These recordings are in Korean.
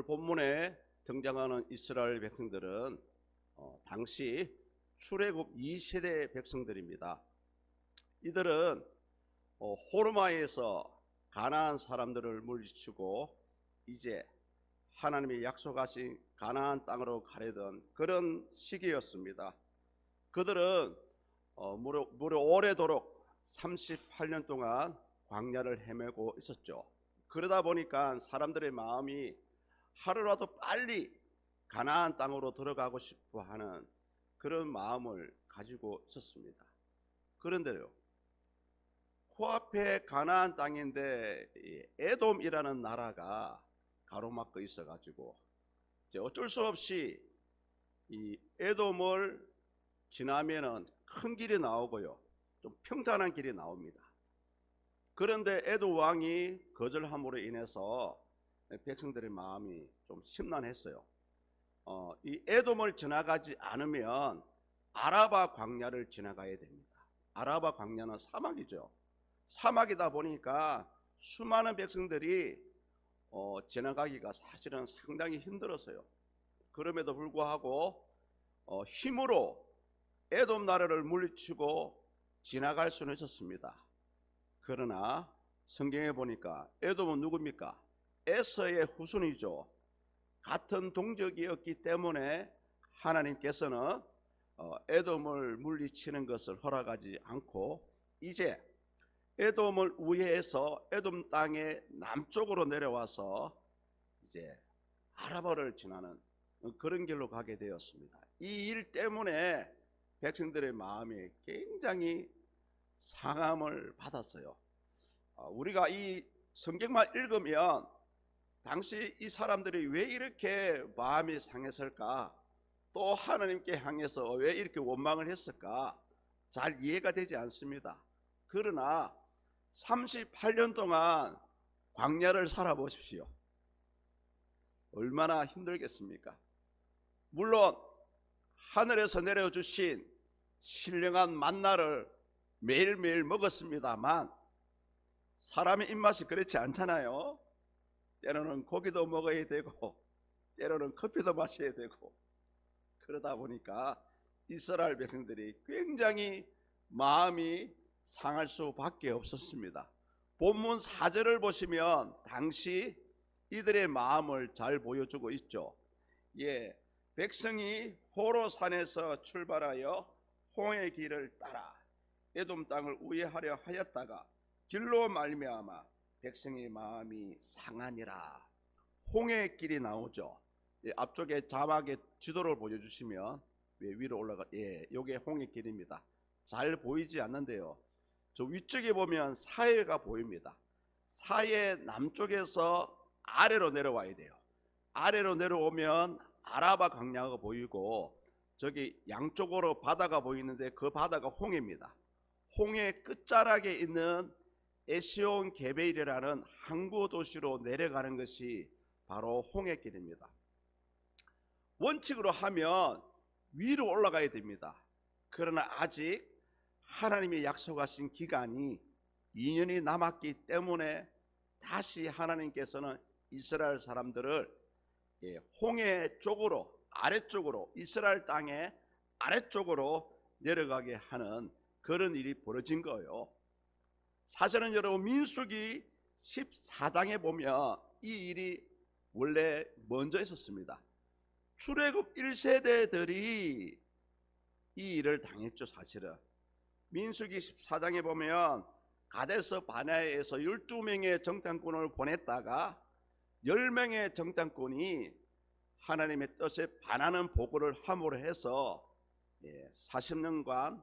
본문에 등장하는 이스라엘 백성들은 당시 출애굽 2세대 백성들입니다. 이들은 호르마에서 가나안 사람들을 물리치고 이제 하나님이 약속하신 가나안 땅으로 가려던 그런 시기였습니다. 그들은 무려 오래도록 38년 동안 광야를 헤매고 있었죠. 그러다 보니까 사람들의 마음이 하루라도 빨리 가나안 땅으로 들어가고 싶어 하는 그런 마음을 가지고 있었습니다. 그런데요, 코앞에 가나안 땅인데 에돔이라는 나라가 가로막고 있어가지고 이제 어쩔 수 없이 이 에돔을 지나면은 큰 길이 나오고요, 좀 평탄한 길이 나옵니다. 그런데 에돔 왕이 거절함으로 인해서 백성들의 마음이 좀 심란했어요. 이 에돔을 지나가지 않으면 아라바 광야를 지나가야 됩니다. 아라바 광야는 사막이죠. 사막이다 보니까 수많은 백성들이 지나가기가 사실은 상당히 힘들었어요. 그럼에도 불구하고 힘으로 에돔 나라를 물리치고 지나갈 수는 있었습니다. 그러나 성경에 보니까 에돔은 누굽니까? 에서의 후손이죠. 같은 동족이었기 때문에 하나님께서는 에돔을 물리치는 것을 허락하지 않고 이제 에돔을 우회해서 에돔 땅의 남쪽으로 내려와서 이제 아라바를 지나는 그런 길로 가게 되었습니다. 이 일 때문에 백성들의 마음이 굉장히 상함을 받았어요. 우리가 이 성경만 읽으면 당시 이 사람들이 왜 이렇게 마음이 상했을까, 또 하나님께 향해서 왜 이렇게 원망을 했을까 잘 이해가 되지 않습니다. 그러나 38년 동안 광야를 살아보십시오. 얼마나 힘들겠습니까? 물론 하늘에서 내려주신 신령한 만나를 매일매일 먹었습니다만 사람의 입맛이 그렇지 않잖아요. 때로는 고기도 먹어야 되고 때로는 커피도 마셔야 되고, 그러다 보니까 이스라엘 백성들이 굉장히 마음이 상할 수밖에 없었습니다. 본문 4절을 보시면 당시 이들의 마음을 잘 보여주고 있죠. 백성이 호로산에서 출발하여 홍해 길을 따라 에돔 땅을 우회하려 하였다가 길로 말미암아 백성의 마음이 상하니라. 홍해 길이 나오죠. 앞쪽에 자막에 지도를 보여주시면 위로 올라가, 요게 홍해 길입니다. 잘 보이지 않는데요, 저 위쪽에 보면 사해가 보입니다. 사해 남쪽에서 아래로 내려와야 돼요. 아래로 내려오면 아라바 광야가 보이고 저기 양쪽으로 바다가 보이는데 그 바다가 홍해입니다. 홍해 끝자락에 있는 에시온 게베일이라는 항구 도시로 내려가는 것이 바로 홍해길입니다. 원칙으로 하면 위로 올라가야 됩니다. 그러나 아직 하나님이 약속하신 기간이 2년이 남았기 때문에 다시 하나님께서는 이스라엘 사람들을 홍해 쪽으로, 아래쪽으로, 이스라엘 땅의 아래쪽으로 내려가게 하는 그런 일이 벌어진 거예요. 사실은 여러분 민수기 14장에 보면 이 일이 원래 먼저 있었습니다. 출애굽 1세대들이 이 일을 당했죠. 사실은 민수기 14장에 보면 가데스 바네아에서 12명의 정탐꾼을 보냈다가 10명의 정탐꾼이 하나님의 뜻에 반하는 보고를 함으로 해서 40년간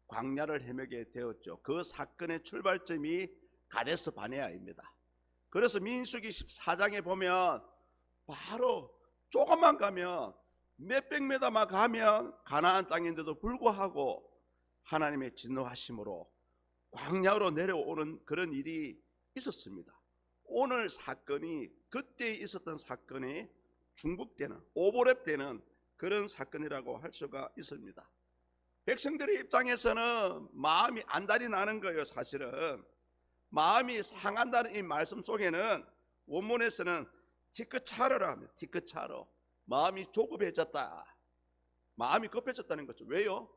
광야를 헤매게 되었죠. 그 사건의 출발점이 가데스 바네아입니다. 그래서 민수기 14장에 보면 바로 조금만 가면 몇백 미터만 가면 가나안 땅인데도 불구하고 하나님의 진노하심으로 광야로 내려오는 그런 일이 있었습니다. 오늘 사건이 그때 있었던 사건이 중복되는, 오버랩되는 그런 사건이라고 할 수가 있습니다. 백성들의 입장에서는 마음이 안달이 나는 거예요. 사실은 마음이 상한다는 이 말씀 속에는 원문에서는 티크차르라 하면 티크차르, 마음이 조급해졌다, 마음이 급해졌다는 거죠. 왜요?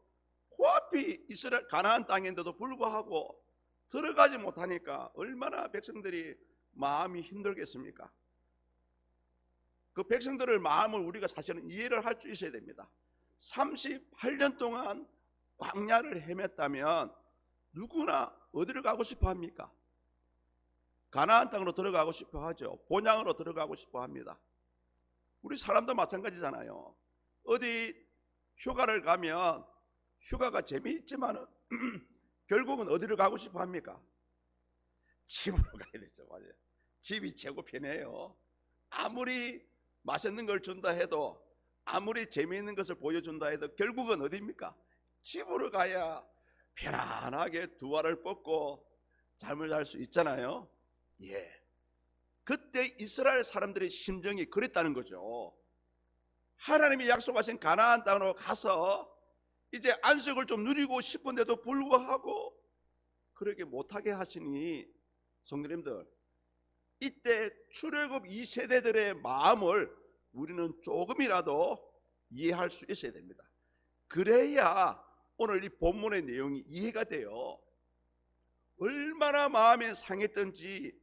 코앞이 이스라엘 가나안 땅인데도 불구하고 들어가지 못하니까 얼마나 백성들이 마음이 힘들겠습니까? 그 백성들의 마음을 우리가 사실은 이해를 할 수 있어야 됩니다. 38년 동안 광야를 헤맸다면 누구나 어디를 가고 싶어 합니까? 가나안 땅으로 들어가고 싶어 하죠. 본향으로 들어가고 싶어 합니다. 우리 사람도 마찬가지잖아요. 어디 휴가를 가면 휴가가 재미있지만 결국은 어디를 가고 싶어 합니까? 집으로 가야 되죠. 맞아요. 집이 최고 편해요. 아무리 맛있는 걸 준다 해도, 아무리 재미있는 것을 보여준다 해도 결국은 어디입니까? 집으로 가야 편안하게 두 알을 뻗고 잠을 잘 수 있잖아요. 예. 그때 이스라엘 사람들의 심정이 그랬다는 거죠. 하나님이 약속하신 가나안 땅으로 가서 이제 안식을 좀 누리고 싶은데도 불구하고 그렇게 못하게 하시니, 성도님들, 이때 출애굽 2세대들의 마음을 우리는 조금이라도 이해할 수 있어야 됩니다. 그래야 오늘 이 본문의 내용이 이해가 돼요. 얼마나 마음에 상했던지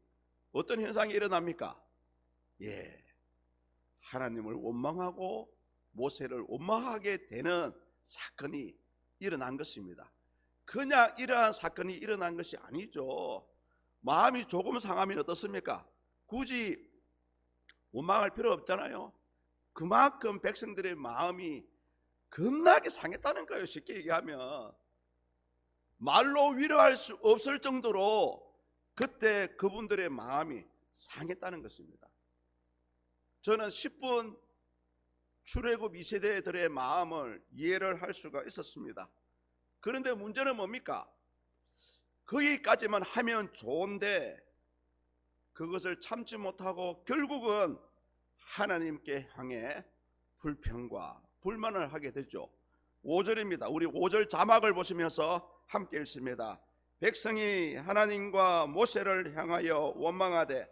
어떤 현상이 일어납니까? 예, 하나님을 원망하고 모세를 원망하게 되는 사건이 일어난 것입니다. 그냥 이러한 사건이 일어난 것이 아니죠. 마음이 조금 상하면 어떻습니까? 굳이 원망할 필요 없잖아요. 그만큼 백성들의 마음이 겁나게 상했다는 거예요. 쉽게 얘기하면 말로 위로할 수 없을 정도로 그때 그분들의 마음이 상했다는 것입니다. 저는 10분 출애굽 2세대들의 마음을 이해를 할 수가 있었습니다. 그런데 문제는 뭡니까? 거기까지만 하면 좋은데 그것을 참지 못하고 결국은 하나님께 향해 불평과 불만을 하게 되죠. 5절입니다. 우리 5절 자막을 보시면서 함께 읽습니다. 백성이 하나님과 모세를 향하여 원망하되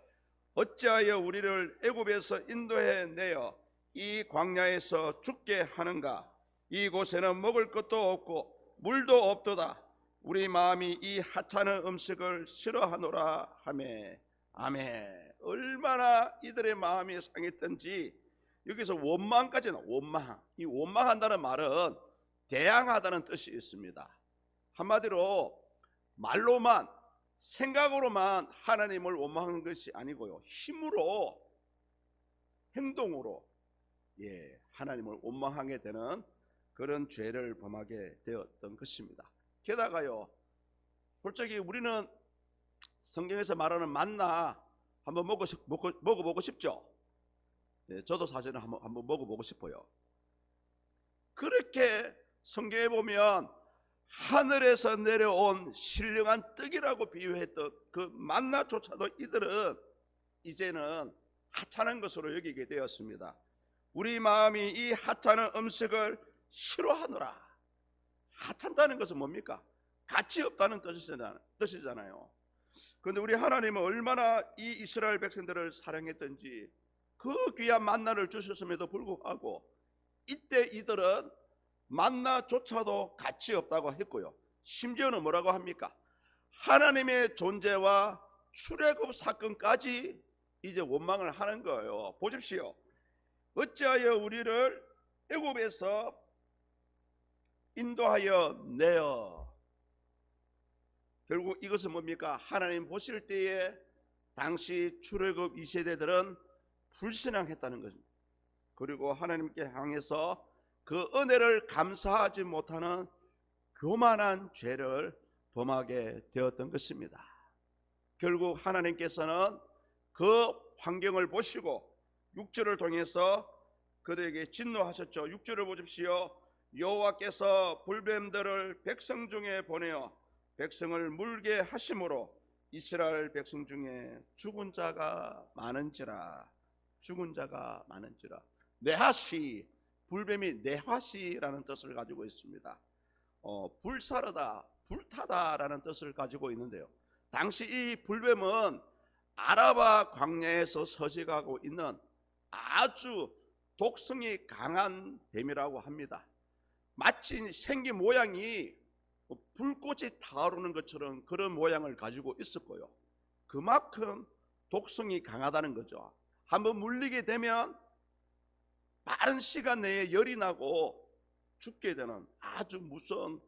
어찌하여 우리를 애굽에서 인도해 내어 이 광야에서 죽게 하는가? 이곳에는 먹을 것도 없고 물도 없도다. 우리 마음이 이 하찮은 음식을 싫어하노라 하매. 아멘. 얼마나 이들의 마음이 상했던지 여기서 원망까지 나와. 원망. 이 원망한다는 말은 대항하다는 뜻이 있습니다. 한마디로 말로만, 생각으로만 하나님을 원망한 것이 아니고요, 힘으로, 행동으로 하나님을 원망하게 되는 그런 죄를 범하게 되었던 것입니다. 게다가요, 솔직히 우리는 성경에서 말하는 만나 한번 먹어보고 싶죠. 저도 사실은 한번 먹어보고 싶어요. 그렇게 성경에 보면 하늘에서 내려온 신령한 떡이라고 비유했던 그 만나조차도 이들은 이제는 하찮은 것으로 여기게 되었습니다. 우리 마음이 이 하찮은 음식을 싫어하노라. 하찮다는 것은 뭡니까? 가치 없다는 뜻이잖아요. 그런데 우리 하나님은 얼마나 이 이스라엘 백성들을 사랑했던지, 그 귀한 만나를 주셨음에도 불구하고 이때 이들은 만나조차도 가치 없다고 했고요, 심지어는 뭐라고 합니까? 하나님의 존재와 출애굽 사건까지 이제 원망을 하는 거예요. 보십시오. 어찌하여 우리를 애굽에서 인도하여 내어. 결국 이것은 뭡니까? 하나님 보실 때에 당시 출애굽 2세대들은 불신앙했다는 것입니다. 그리고 하나님께 향해서 그 은혜를 감사하지 못하는 교만한 죄를 범하게 되었던 것입니다. 결국 하나님께서는 그 환경을 보시고 6절을 통해서 그들에게 진노하셨죠. 6절을 보십시오. 여호와께서 불뱀들을 백성 중에 보내어 백성을 물게 하심으로 이스라엘 백성 중에 죽은 자가 많은지라. 죽은 자가 많은지라. 네하시, 불뱀이 네하시라는 뜻을 가지고 있습니다. 불사르다, 불타다라는 뜻을 가지고 있는데요, 당시 이 불뱀은 아라바 광야에서 서식하고 있는 아주 독성이 강한 뱀이라고 합니다. 마치 생긴 모양이 불꽃이 타오르는 것처럼 그런 모양을 가지고 있었고요. 그만큼 독성이 강하다는 거죠. 한번 물리게 되면 빠른 시간 내에 열이 나고 죽게 되는 아주 무서운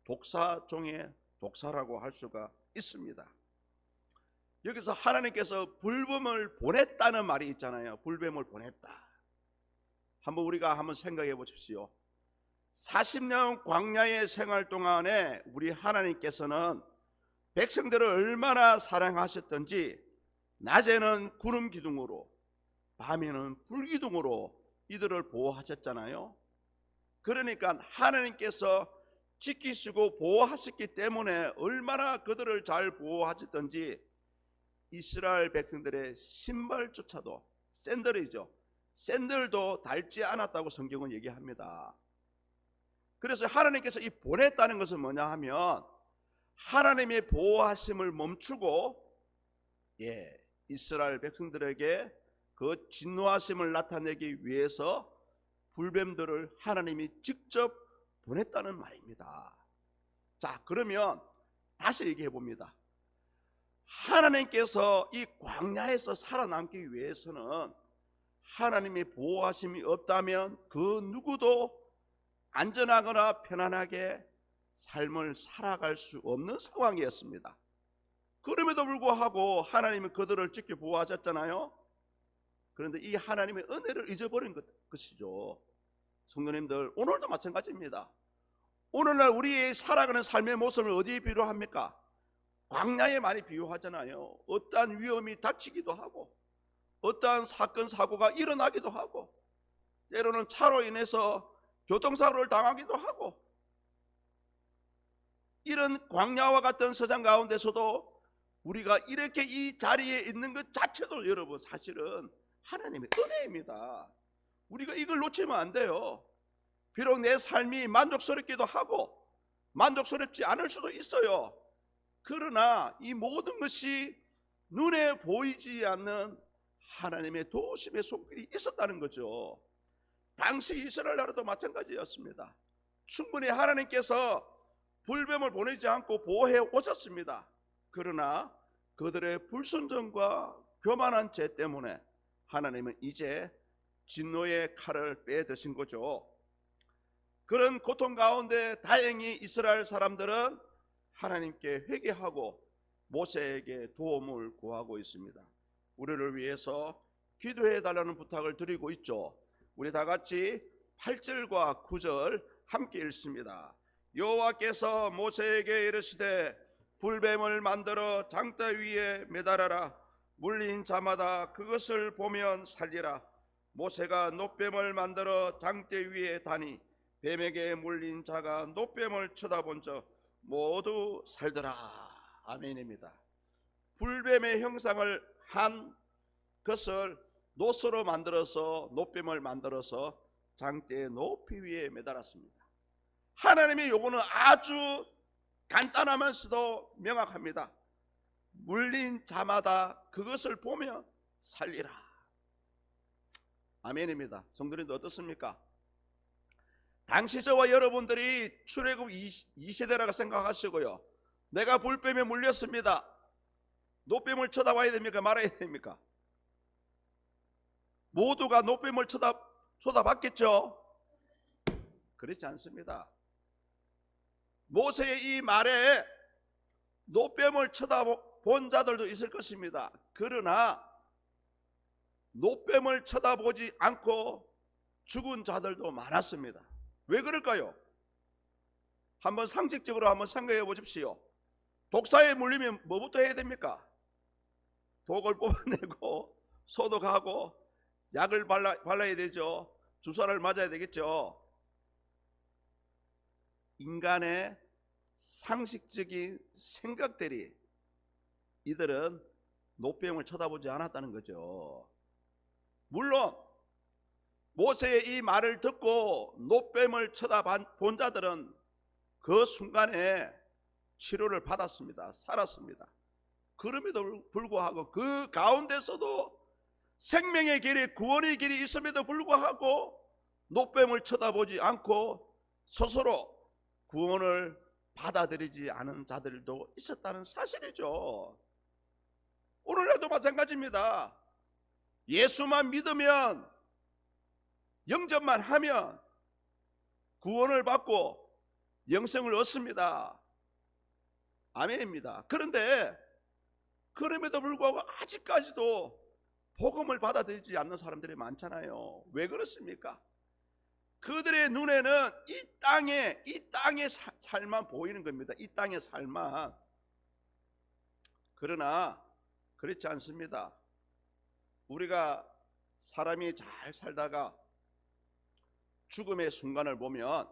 독사 중의 독사라고 할 수가 있습니다. 여기서 하나님께서 불뱀을 보냈다는 말이 있잖아요. 불뱀을 보냈다. 우리가 한번 생각해 보십시오. 40년 광야의 생활 동안에 우리 하나님께서는 백성들을 얼마나 사랑하셨던지 낮에는 구름 기둥으로 밤에는 불 기둥으로 이들을 보호하셨잖아요. 그러니까 하나님께서 지키시고 보호하셨기 때문에 얼마나 그들을 잘 보호하셨던지 이스라엘 백성들의 신발조차도 샌들도 닳지 않았다고 성경은 얘기합니다. 그래서 하나님께서 이 보냈다는 것은 뭐냐 하면 하나님의 보호하심을 멈추고 이스라엘 백성들에게 그 진노하심을 나타내기 위해서 불뱀들을 하나님이 직접 보냈다는 말입니다. 자, 그러면 다시 얘기해 봅니다. 하나님께서 이 광야에서 살아남기 위해서는 하나님의 보호하심이 없다면 그 누구도 안전하거나 편안하게 삶을 살아갈 수 없는 상황이었습니다. 그럼에도 불구하고 하나님은 그들을 지켜 보호하셨잖아요. 그런데 이 하나님의 은혜를 잊어버린 것이죠. 성도님들, 오늘도 마찬가지입니다. 오늘날 우리의 살아가는 삶의 모습을 어디에 비유합니까? 광야에 많이 비유하잖아요. 어떠한 위험이 닥치기도 하고 어떠한 사건 사고가 일어나기도 하고 때로는 차로 인해서 교통사고를 당하기도 하고 이런 광야와 같은 세상 가운데서도 우리가 이렇게 이 자리에 있는 것 자체도 여러분 사실은 하나님의 은혜입니다. 우리가 이걸 놓치면 안 돼요. 비록 내 삶이 만족스럽기도 하고 만족스럽지 않을 수도 있어요. 그러나 이 모든 것이 눈에 보이지 않는 하나님의 도우심의 손길이 있었다는 거죠. 당시 이스라엘 나라도 마찬가지였습니다. 충분히 하나님께서 불뱀을 보내지 않고 보호해 오셨습니다. 그러나 그들의 불순종과 교만한 죄 때문에 하나님은 이제 진노의 칼을 빼드신 거죠. 그런 고통 가운데 다행히 이스라엘 사람들은 하나님께 회개하고 모세에게 도움을 구하고 있습니다. 우리를 위해서 기도해 달라는 부탁을 드리고 있죠. 우리 다 같이 8절과 9절 함께 읽습니다. 여호와께서 모세에게 이르시되 불뱀을 만들어 장대 위에 매달아라. 물린 자마다 그것을 보면 살리라. 모세가 놋뱀을 만들어 장대 위에 다니 뱀에게 물린 자가 놋뱀을 쳐다본 적 모두 살더라. 아멘입니다. 불뱀의 형상을 한 것을 놋으로 만들어서 놋뱀을 만들어서 장대의 높이 위에 매달았습니다. 하나님의 요구는 아주 간단하면서도 명확합니다. 물린 자마다 그것을 보며 살리라. 아멘입니다. 성도님들 어떻습니까? 당시 저와 여러분들이 출애굽 2세대라고 생각하시고요. 내가 불뱀에 물렸습니다. 놋뱀을 쳐다봐야 됩니까? 말아야 됩니까? 모두가 놋뱀을 쳐다봤겠죠? 그렇지 않습니다. 모세의 이 말에 놋뱀을 쳐다본 자들도 있을 것입니다. 그러나 놋뱀을 쳐다보지 않고 죽은 자들도 많았습니다. 왜 그럴까요? 한번 상식적으로 한번 생각해 보십시오. 독사에 물리면 뭐부터 해야 됩니까? 독을 뽑아내고 소독하고 약을 발라야 되죠. 주사를 맞아야 되겠죠. 인간의 상식적인 생각들이 이들은 놋뱀을 쳐다보지 않았다는 거죠. 물론 모세의 이 말을 듣고 놋뱀을 쳐다본 자들은 그 순간에 치료를 받았습니다. 살았습니다. 그럼에도 불구하고 그 가운데서도 생명의 길이, 구원의 길이 있음에도 불구하고 노뱀을 쳐다보지 않고 스스로 구원을 받아들이지 않은 자들도 있었다는 사실이죠. 오늘날도 마찬가지입니다. 예수만 믿으면, 영접만 하면 구원을 받고 영생을 얻습니다. 아멘입니다. 그런데 그럼에도 불구하고 아직까지도 복음을 받아들이지 않는 사람들이 많잖아요. 왜 그렇습니까? 그들의 눈에는 이 땅의 삶만 보이는 겁니다. 이 땅의 삶만. 그러나 그렇지 않습니다. 우리가 사람이 잘 살다가 죽음의 순간을 보면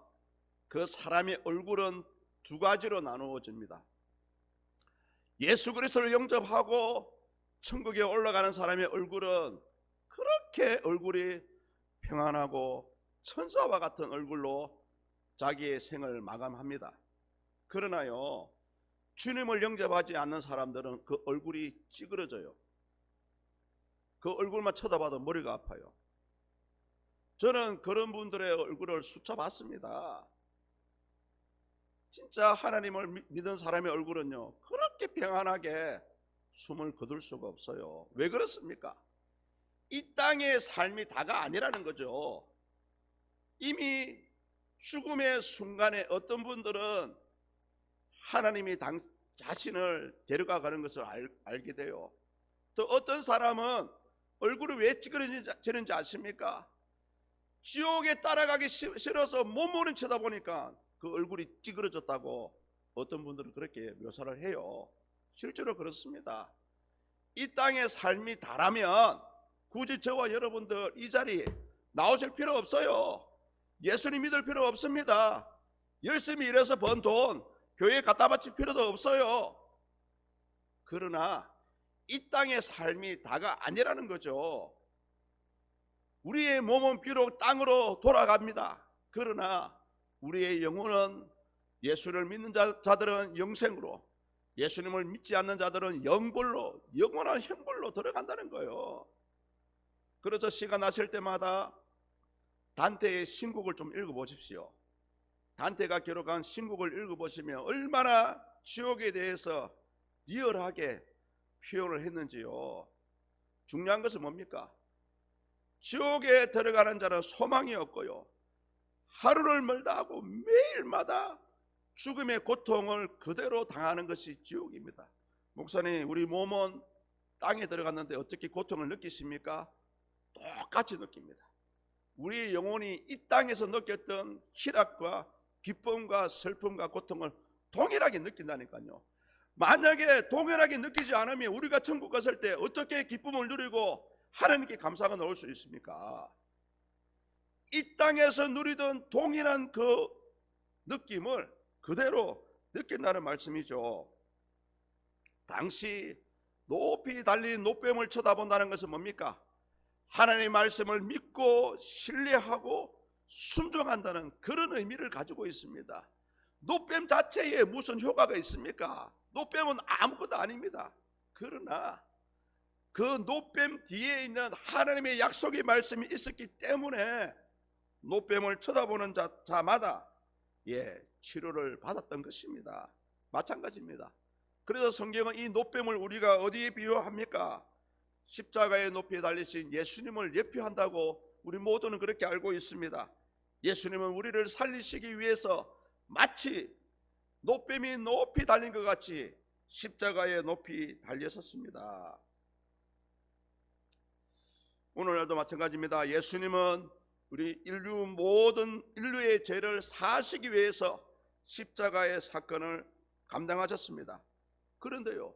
그 사람의 얼굴은 두 가지로 나누어집니다. 예수 그리스도를 영접하고 천국에 올라가는 사람의 얼굴은 그렇게 얼굴이 평안하고 천사와 같은 얼굴로 자기의 생을 마감합니다. 그러나요, 주님을 영접하지 않는 사람들은 그 얼굴이 찌그러져요. 그 얼굴만 쳐다봐도 머리가 아파요. 저는 그런 분들의 얼굴을 스쳐봤습니다. 진짜 하나님을 믿은 사람의 얼굴은요, 그렇게 평안하게 숨을 거둘 수가 없어요. 왜 그렇습니까? 이 땅의 삶이 다가 아니라는 거죠. 이미 죽음의 순간에 어떤 분들은 하나님이 자신을 데려가 가는 것을 알게 돼요. 또 어떤 사람은 얼굴이 왜 찌그러지는지 아십니까? 지옥에 따라가기 싫어서 몸부림 쳐다보니까 그 얼굴이 찌그러졌다고 어떤 분들은 그렇게 묘사를 해요. 실제로 그렇습니다. 이 땅의 삶이 다라면 굳이 저와 여러분들 이 자리에 나오실 필요 없어요. 예수님 믿을 필요 없습니다. 열심히 일해서 번 돈 교회에 갖다 바칠 필요도 없어요. 그러나 이 땅의 삶이 다가 아니라는 거죠. 우리의 몸은 비록 땅으로 돌아갑니다. 그러나 우리의 영혼은, 예수를 믿는 자들은 영생으로, 예수님을 믿지 않는 자들은 영벌로, 영원한 형벌로 들어간다는 거예요. 그래서 시간 나실 때마다 단테의 신곡을 좀 읽어보십시오. 단테가 기록한 신곡을 읽어보시면 얼마나 지옥에 대해서 리얼하게 표현을 했는지요. 중요한 것은 뭡니까? 지옥에 들어가는 자는 소망이 없고요, 하루를 멀다 하고 매일마다 죽음의 고통을 그대로 당하는 것이 지옥입니다. 목사님, 우리 몸은 땅에 들어갔는데 어떻게 고통을 느끼십니까? 똑같이 느낍니다. 우리 영혼이 이 땅에서 느꼈던 희락과 기쁨과 슬픔과 고통을 동일하게 느낀다니까요. 만약에 동일하게 느끼지 않으면 우리가 천국 갔을 때 어떻게 기쁨을 누리고 하나님께 감사가 나올 수 있습니까? 이 땅에서 누리던 동일한 그 느낌을 그대로 느낀다는 말씀이죠. 당시 높이 달린 노뱀을 쳐다본다는 것은 뭡니까? 하나님의 말씀을 믿고 신뢰하고 순종한다는 그런 의미를 가지고 있습니다. 노뱀 자체에 무슨 효과가 있습니까? 노뱀은 아무것도 아닙니다. 그러나 그 노뱀 뒤에 있는 하나님의 약속의 말씀이 있었기 때문에 노뱀을 쳐다보는 자마다 치료를 받았던 것입니다. 마찬가지입니다. 그래서 성경은 이 노뱀을 우리가 어디에 비유합니까? 십자가의 높이에 달리신 예수님을 예표한다고 우리 모두는 그렇게 알고 있습니다. 예수님은 우리를 살리시기 위해서 마치 노뱀이 높이 달린 것 같이 십자가에 높이 달렸었습니다. 오늘날도 마찬가지입니다. 예수님은 우리 모든 인류의 죄를 사하시기 위해서 십자가의 사건을 감당하셨습니다. 그런데요,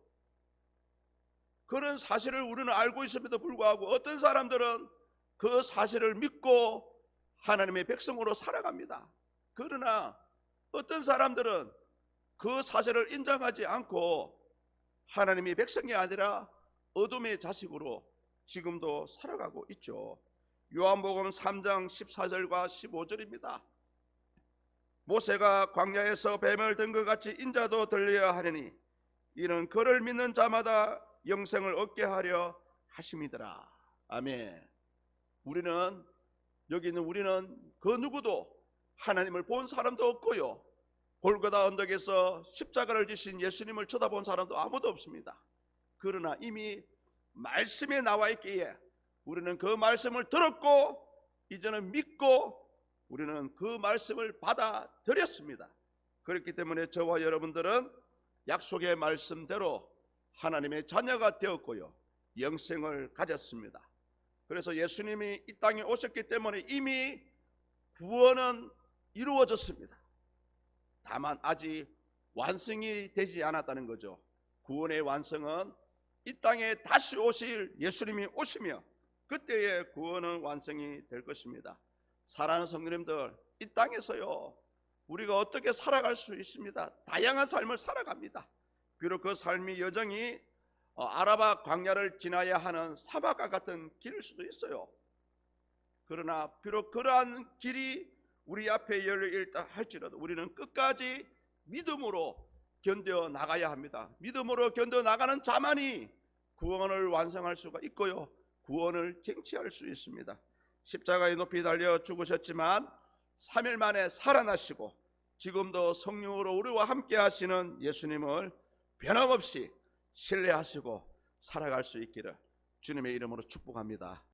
그런 사실을 우리는 알고 있음에도 불구하고 어떤 사람들은 그 사실을 믿고 하나님의 백성으로 살아갑니다. 그러나 어떤 사람들은 그 사실을 인정하지 않고 하나님의 백성이 아니라 어둠의 자식으로 지금도 살아가고 있죠. 요한복음 3장 14절과 15절입니다. 모세가 광야에서 뱀을 든 것 같이 인자도 들려야 하리니 이는 그를 믿는 자마다 영생을 얻게 하려 하심이더라. 아멘. 우리는 여기 있는 우리는 그 누구도 하나님을 본 사람도 없고요, 골고다 언덕에서 십자가를 지신 예수님을 쳐다본 사람도 아무도 없습니다. 그러나 이미 말씀에 나와 있기에 우리는 그 말씀을 들었고 이제는 믿고 우리는 그 말씀을 받아들였습니다. 그렇기 때문에 저와 여러분들은 약속의 말씀대로 하나님의 자녀가 되었고요, 영생을 가졌습니다. 그래서 예수님이 이 땅에 오셨기 때문에 이미 구원은 이루어졌습니다. 다만 아직 완성이 되지 않았다는 거죠. 구원의 완성은 이 땅에 다시 오실 예수님이 오시며 그때의 구원은 완성이 될 것입니다. 사랑하는 성도님들, 이 땅에서요 우리가 어떻게 살아갈 수 있습니다. 다양한 삶을 살아갑니다. 비록 그 삶이 여정이 아라바 광야를 지나야 하는 사막과 같은 길일 수도 있어요. 그러나 비록 그러한 길이 우리 앞에 열려있다 할지라도 우리는 끝까지 믿음으로 견뎌 나가야 합니다. 믿음으로 견뎌 나가는 자만이 구원을 완성할 수가 있고요, 구원을 쟁취할 수 있습니다. 십자가에 높이 달려 죽으셨지만 3일 만에 살아나시고 지금도 성령으로 우리와 함께 하시는 예수님을 변함없이 신뢰하시고 살아갈 수 있기를 주님의 이름으로 축복합니다.